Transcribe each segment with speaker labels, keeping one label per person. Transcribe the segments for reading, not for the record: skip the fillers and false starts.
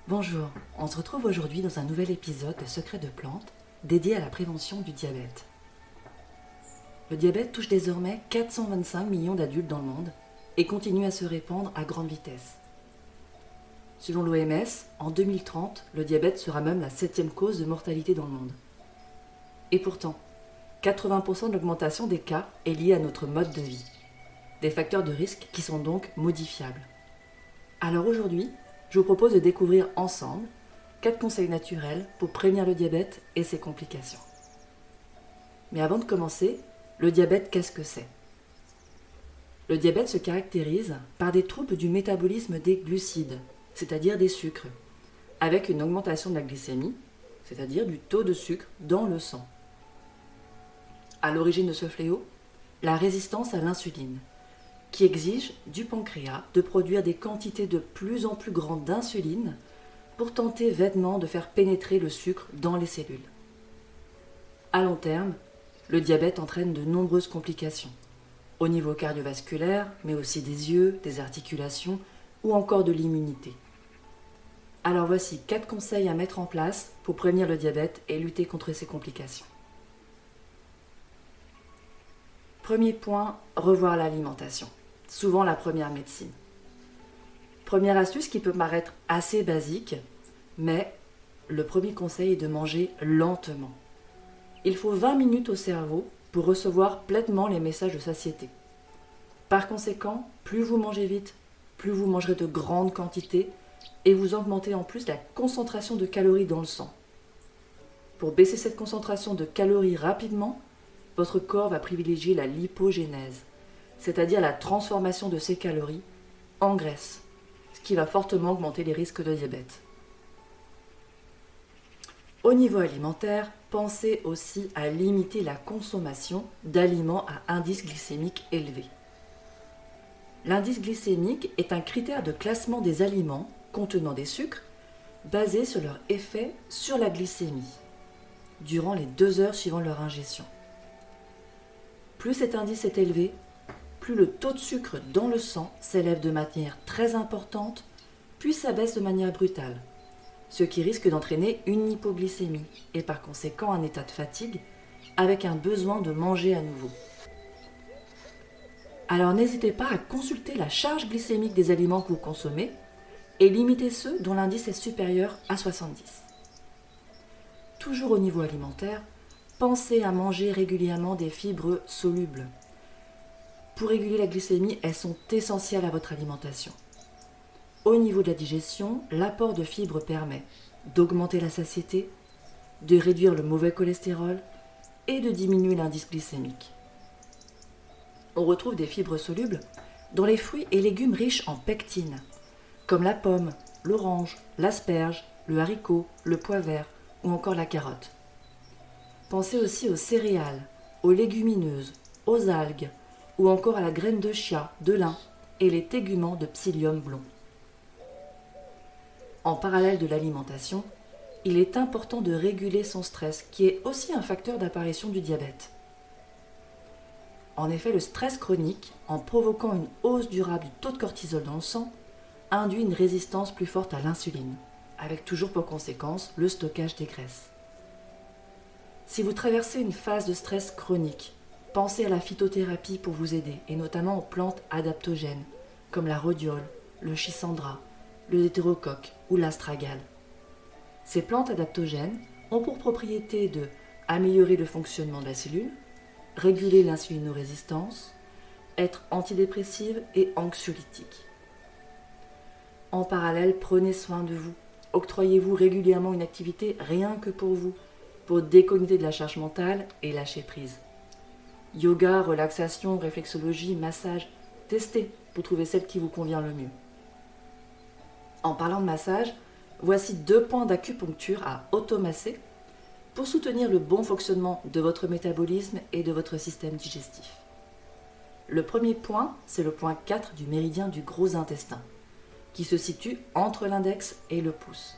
Speaker 1: Bonjour, on se retrouve aujourd'hui dans un nouvel épisode de Secrets de plantes dédié à la prévention du diabète. Le diabète touche désormais 425 millions d'adultes dans le monde et continue à se répandre à grande vitesse. Selon l'OMS, en 2030, le diabète sera même la 7e cause de mortalité dans le monde. Et pourtant, 80% de l'augmentation des cas est liée à notre mode de vie, des facteurs de risque qui sont donc modifiables. Alors aujourd'hui, je vous propose de découvrir ensemble 4 conseils naturels pour prévenir le diabète et ses complications. Mais avant de commencer, le diabète, qu'est-ce que c'est ? Le diabète se caractérise par des troubles du métabolisme des glucides, c'est-à-dire des sucres, avec une augmentation de la glycémie, c'est-à-dire du taux de sucre dans le sang. À l'origine de ce fléau, la résistance à l'insuline, qui exige du pancréas de produire des quantités de plus en plus grandes d'insuline pour tenter vainement de faire pénétrer le sucre dans les cellules. À long terme, le diabète entraîne de nombreuses complications, au niveau cardiovasculaire, mais aussi des yeux, des articulations ou encore de l'immunité. Alors voici 4 conseils à mettre en place pour prévenir le diabète et lutter contre ses complications. Premier point, revoir l'alimentation. Souvent la première médecine. Première astuce qui peut paraître assez basique, mais le premier conseil est de manger lentement. Il faut 20 minutes au cerveau pour recevoir pleinement les messages de satiété. Par conséquent, plus vous mangez vite, plus vous mangerez de grandes quantités et vous augmentez en plus la concentration de calories dans le sang. Pour baisser cette concentration de calories rapidement, votre corps va privilégier la lipogénèse, c'est-à-dire la transformation de ces calories en graisse, ce qui va fortement augmenter les risques de diabète. Au niveau alimentaire, pensez aussi à limiter la consommation d'aliments à indice glycémique élevé. L'indice glycémique est un critère de classement des aliments contenant des sucres basé sur leur effet sur la glycémie durant les 2 heures suivant leur ingestion. Plus cet indice est élevé, plus le taux de sucre dans le sang s'élève de manière très importante, puis s'abaisse de manière brutale, ce qui risque d'entraîner une hypoglycémie et par conséquent un état de fatigue avec un besoin de manger à nouveau. Alors n'hésitez pas à consulter la charge glycémique des aliments que vous consommez et limitez ceux dont l'indice est supérieur à 70. Toujours au niveau alimentaire, pensez à manger régulièrement des fibres solubles. Pour réguler la glycémie, elles sont essentielles à votre alimentation. Au niveau de la digestion, l'apport de fibres permet d'augmenter la satiété, de réduire le mauvais cholestérol et de diminuer l'indice glycémique. On retrouve des fibres solubles dans les fruits et légumes riches en pectine, comme la pomme, l'orange, l'asperge, le haricot, le pois vert ou encore la carotte. Pensez aussi aux céréales, aux légumineuses, aux algues ou encore à la graine de chia, de lin et les téguments de psyllium blond. En parallèle de l'alimentation, il est important de réguler son stress qui est aussi un facteur d'apparition du diabète. En effet, le stress chronique, en provoquant une hausse durable du taux de cortisol dans le sang, induit une résistance plus forte à l'insuline, avec toujours pour conséquence le stockage des graisses. Si vous traversez une phase de stress chronique, pensez à la phytothérapie pour vous aider, et notamment aux plantes adaptogènes, comme la rhodiole, le schisandra, le hétérocoque ou l'astragale. Ces plantes adaptogènes ont pour propriété de améliorer le fonctionnement de la cellule, réguler l'insulinorésistance, être antidépressive et anxiolytique. En parallèle, prenez soin de vous. Octroyez-vous régulièrement une activité rien que pour déconnecter de la charge mentale et lâcher prise. Yoga, relaxation, réflexologie, massage, testez pour trouver celle qui vous convient le mieux. En parlant de massage, voici 2 points d'acupuncture à automasser pour soutenir le bon fonctionnement de votre métabolisme et de votre système digestif. Le premier point, c'est le point 4 du méridien du gros intestin, qui se situe entre l'index et le pouce.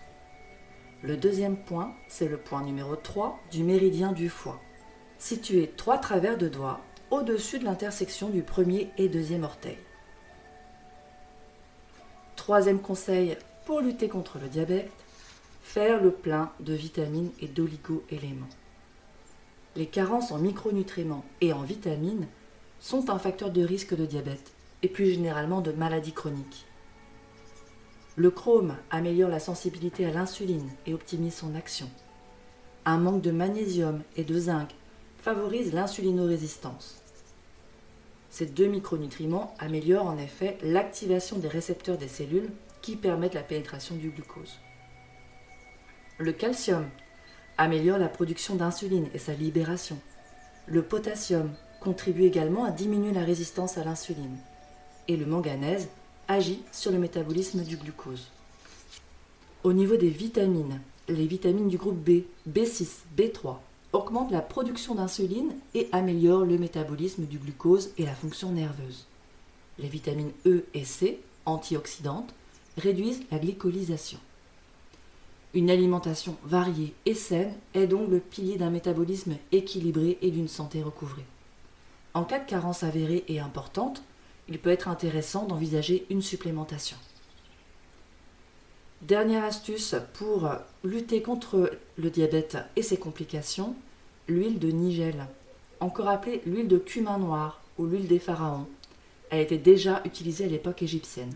Speaker 1: Le deuxième point, c'est le point numéro 3 du méridien du foie, situé 3 travers de doigts au-dessus de l'intersection du premier et deuxième orteil. Troisième conseil pour lutter contre le diabète, faire le plein de vitamines et d'oligo-éléments. Les carences en micronutriments et en vitamines sont un facteur de risque de diabète et plus généralement de maladies chroniques. Le chrome améliore la sensibilité à l'insuline et optimise son action. Un manque de magnésium et de zinc favorise l'insulinorésistance. Ces deux micronutriments améliorent en effet l'activation des récepteurs des cellules qui permettent la pénétration du glucose. Le calcium améliore la production d'insuline et sa libération. Le potassium contribue également à diminuer la résistance à l'insuline. Et le manganèse agit sur le métabolisme du glucose. Au niveau des vitamines, les vitamines du groupe B, B6, B3 augmentent la production d'insuline et améliorent le métabolisme du glucose et la fonction nerveuse. Les vitamines E et C, antioxydantes, réduisent la glycolysation. Une alimentation variée et saine est donc le pilier d'un métabolisme équilibré et d'une santé recouvrée. En cas de carence avérée et importante, il peut être intéressant d'envisager une supplémentation. Dernière astuce pour lutter contre le diabète et ses complications, l'huile de nigel, encore appelée l'huile de cumin noir ou l'huile des pharaons. Elle était déjà utilisée à l'époque égyptienne.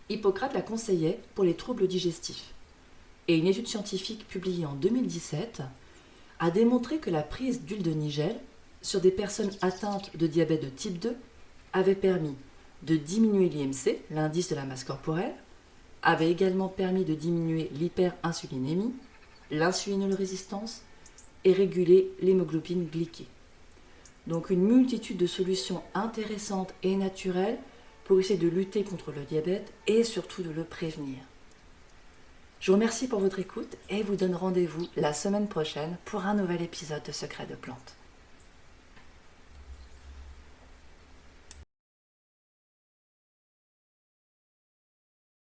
Speaker 1: Hippocrate la conseillait pour les troubles digestifs. Et une étude scientifique publiée en 2017 a démontré que la prise d'huile de nigel sur des personnes atteintes de diabète de type 2 avait permis de diminuer l'IMC, l'indice de la masse corporelle, avait également permis de diminuer l'hyperinsulinémie, l'insulinorésistance et réguler l'hémoglobine glyquée. Donc une multitude de solutions intéressantes et naturelles pour essayer de lutter contre le diabète et surtout de le prévenir. Je vous remercie pour votre écoute et vous donne rendez-vous la semaine prochaine pour un nouvel épisode de Secrets de Plantes.